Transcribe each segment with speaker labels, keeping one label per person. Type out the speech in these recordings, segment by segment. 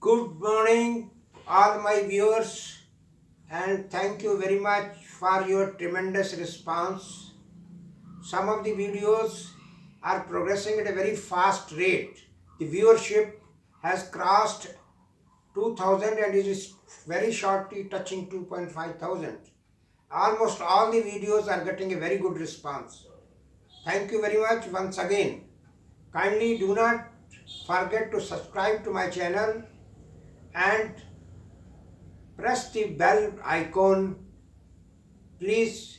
Speaker 1: Good morning, all my viewers, and thank you very much for your tremendous response. Some of the videos are progressing at a very fast rate. The viewership has crossed 2000 and it is very shortly touching 2.5 thousand. Almost all the videos are getting a very good response. Thank you very much once again. Kindly do not forget to subscribe to my channel and press the bell icon, please.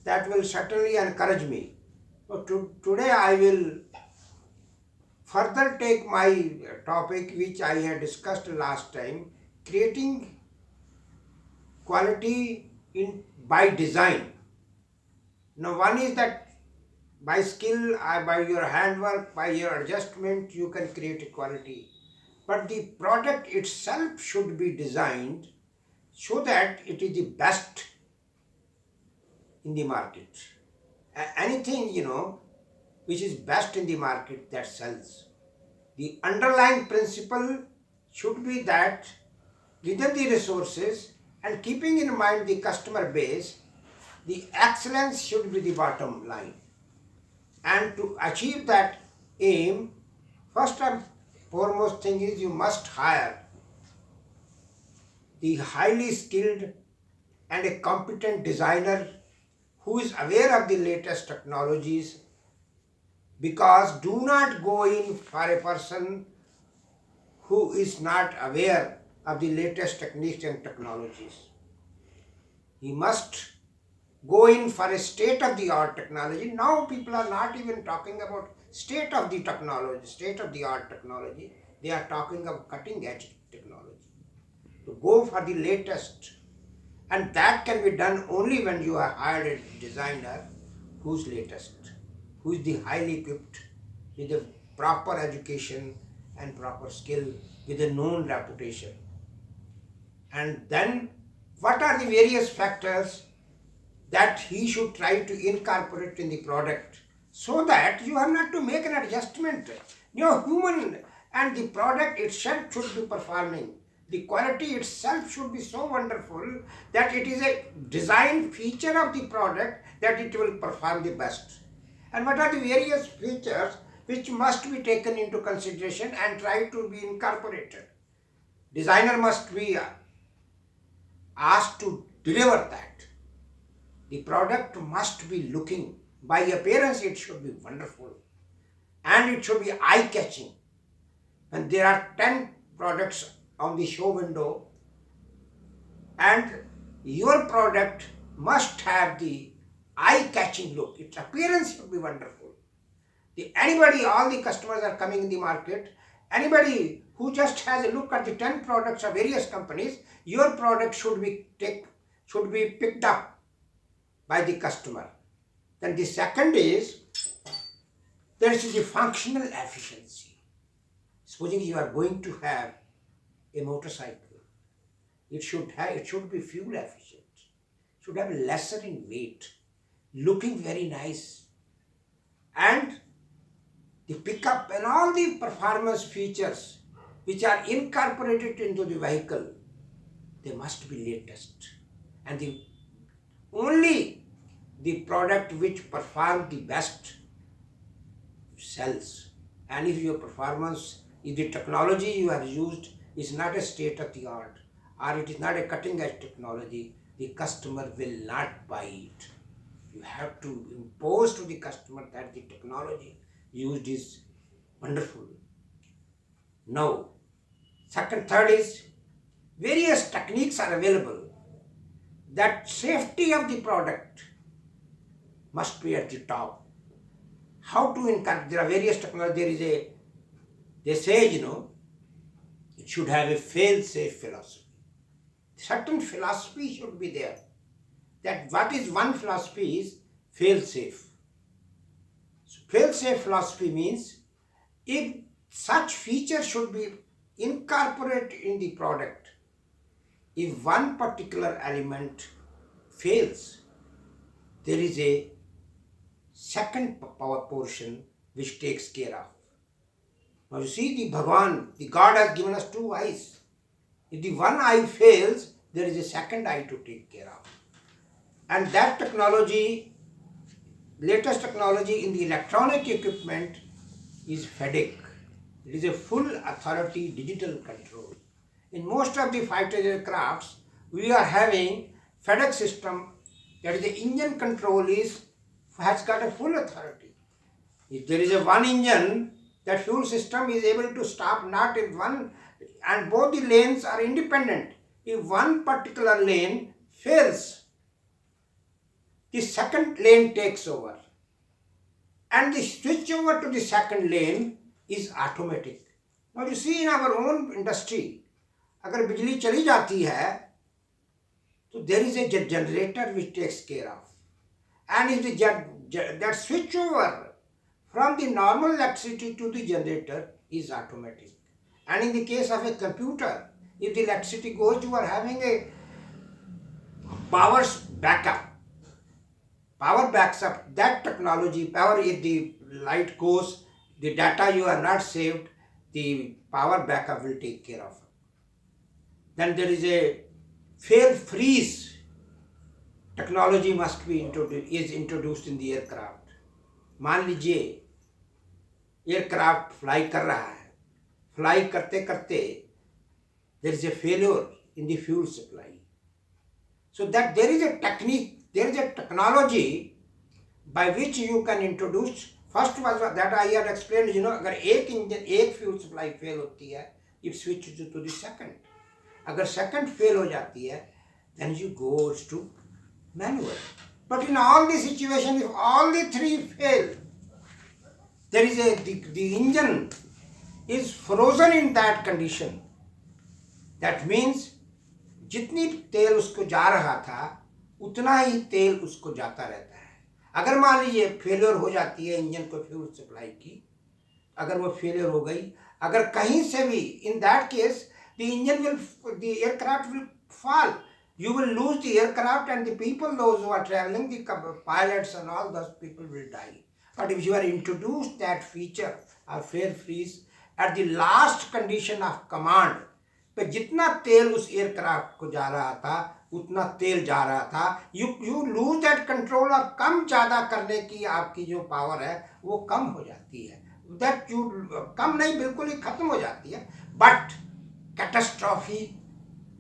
Speaker 1: That will certainly encourage me. So today I will further take my topic which I had discussed last time, creating quality in by design. Now one is that by skill, by your handwork, by your adjustment, you can create a quality. But the product itself should be designed so that it is the best in the market. Anything, which is best in the market, that sells. The underlying principle should be that within the resources and keeping in mind the customer base, the excellence should be the bottom line. And to achieve that aim, first and foremost thing is you must hire the highly skilled and a competent designer who is aware of the latest technologies, because do not go in for a person who is not aware of the latest techniques and technologies. He must go in for a state-of-the-art technology. Now people are not even talking about state-of-the technology, state-of-the-art technology. They are talking of cutting-edge technology. To go for the latest. And that can be done only when you are hired a designer who's latest, who is the highly equipped with a proper education and proper skill, with a known reputation. And then what are the various factors that he should try to incorporate in the product, so that you have not to make an adjustment. Human and the product itself should be performing. The quality itself should be so wonderful that it is a design feature of the product that it will perform the best. And what are the various features which must be taken into consideration and try to be incorporated? Designer must be asked to deliver that. The product must be looking, by appearance it should be wonderful and it should be eye-catching. And there are 10 products on the show window, and your product must have the eye-catching look. Its appearance should be wonderful. All the customers are coming in the market. Anybody who just has a look at the 10 products of various companies, your product should be picked up by the customer. Then the second is, there is the functional efficiency. Supposing you are going to have a motorcycle, it should be fuel efficient, should have lesser in weight, looking very nice, and the pickup and all the performance features which are incorporated into the vehicle, they must be latest. And only the product which performs the best sells. And if your performance, if the technology you have used is not a state of the art, or it is not a cutting edge technology, the customer will not buy it. You have to impose to the customer that the technology used is wonderful. Now, third is, various techniques are available. That safety of the product must be at the top. How to encourage? There are various technologies. They say, it should have a fail-safe philosophy. Certain philosophy should be there. That what is one philosophy is fail-safe. So fail-safe philosophy means, if such feature should be incorporated in the product, if one particular element fails, there is a second power portion which takes care of. Now you see, the Bhagwan, the God has given us two eyes. If the one eye fails, there is a second eye to take care of. And that technology, latest technology in the electronic equipment is FEDEC. It is a full authority digital control. In most of the fighter aircrafts, we are having FEDEC system, that is the engine control has got a full authority. If there is a one engine, that fuel system is able to stop not in one, and both the lanes are independent. If one particular lane fails, the second lane takes over. And the switch over to the second lane is automatic. Now you see, in our own industry, अगर बिजली चली जाती है, तो there is a generator which takes care of. And if that switch over from the normal electricity to the generator is automatic. And in the case of a computer, if the electricity goes, you are having a power backup. Power backs up. That technology, power, if the light goes, the data you are not saved, the power backup will take care of it. Then there is a fail freeze technology is introduced in the aircraft. मान लीजिए aircraft fly कर रहा है, fly करते करते there is a failure in the fuel supply. So that there is a technique, there is a technology by which you can introduce. First was that I had explained, अगर एक engine, एक fuel supply fail होती है, you switch to the second. अगर second fail हो जाती है, then you go to manual. But in all the situation, if all the three fail, there is the engine is frozen in that condition. That means जितनी तेल उसको जा रहा था, उतना ही तेल उसको जाता रहता है. अगर मान लीजिए फेलियर हो जाती है इंजन को फ्यूल सप्लाई की, अगर वो फेलियर हो गई, अगर कहीं से भी, in that case, the aircraft will fall. You will lose the aircraft, and the people, those who are traveling, the pilots and all those people will die. But if you are introduced that feature of fail freeze at the last condition of command, पे जितना तेल उस aircraft को जा रहा था, उतना तेल जा रहा था, you lose that control, और कम ज़्यादा करने की आपकी जो पावर है वो कम हो जाती है. That you कम नहीं, बिल्कुल ही खत्म हो जाती है, बट कैटास्ट्रॉफी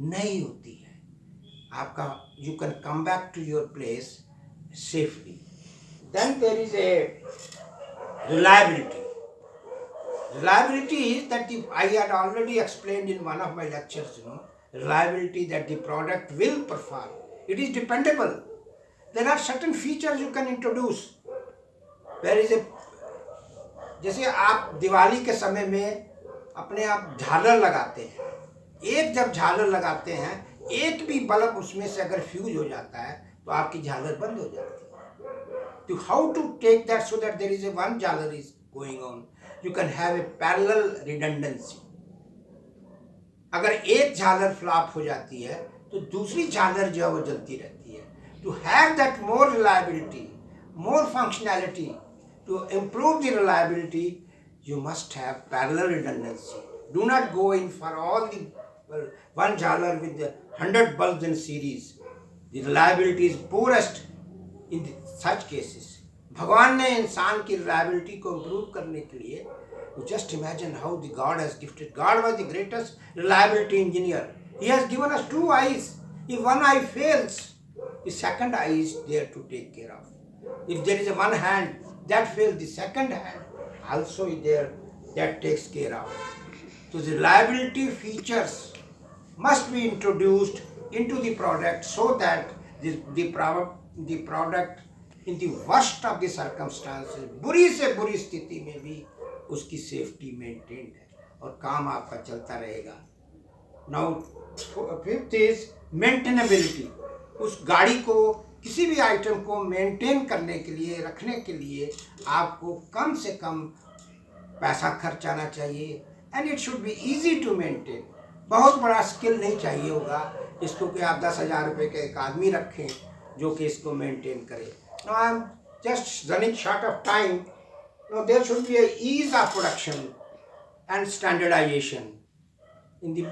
Speaker 1: नहीं होती है. आपका you can come back to your place safely. Then there is a reliability. Reliability is that I had already explained in one of my lectures, reliability, that the product will perform. It is dependable. There are certain features you can introduce. There is a, जैसे आप दिवाली के समय में अपने आप झालर लगाते हैं, एक जब झालर लगाते हैं, एक भी बल्ब उसमें से अगर फ्यूज हो जाता है तो आपकी झालर बंद हो जाती है. तो how to take that so that there is a one झालर is going on. You can have a parallel redundancy. अगर एक झालर फ्लॉप हो जाती है तो दूसरी झालर जो है वो जलती रहती है. To have that more reliability, more functionality, to improve the reliability, you must have parallel redundancy. Do not go in for all the one झालर with 100 bulbs in series. The reliability is poorest in such cases. भगवान ने इंसान की reliability को improve करने के लिए, just imagine how the God has gifted. God was the greatest reliability engineer. He has given us two eyes. If one eye fails, the second eye is there to take care of. If there is a one hand that fails, the second hand also is there that takes care of. So the reliability features must be introduced into the product so that the product in the worst of the circumstances, बुरी से बुरी स्थिति में भी उसकी safety maintained है और काम आपका चलता रहेगा. Now fifth is maintainability. उस गाड़ी को, किसी भी आइटम को मेंटेन करने के लिए, रखने के लिए आपको कम से कम पैसा खर्च आना चाहिए. And it should be easy to maintain. बहुत बड़ा स्किल नहीं चाहिए होगा इसको कि आप 10,000 रुपये का एक आदमी रखें जो कि इसको मेंटेन करे. Now I am just running short of time. Now there should be an ease of production, and standardization.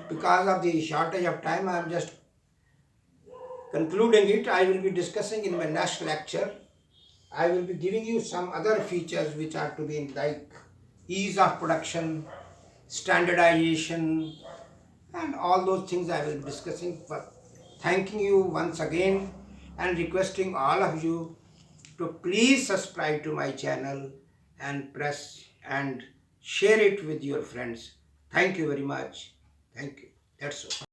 Speaker 1: Because of the shortage of time, I am just concluding it. I will be discussing in my next lecture. I will be giving you some other features which are to be like ease of production, standardization, and all those things I will be discussing. But thanking you once again and requesting all of you to please subscribe to my channel and press and share it with your friends. Thank you very much. Thank you. That's all.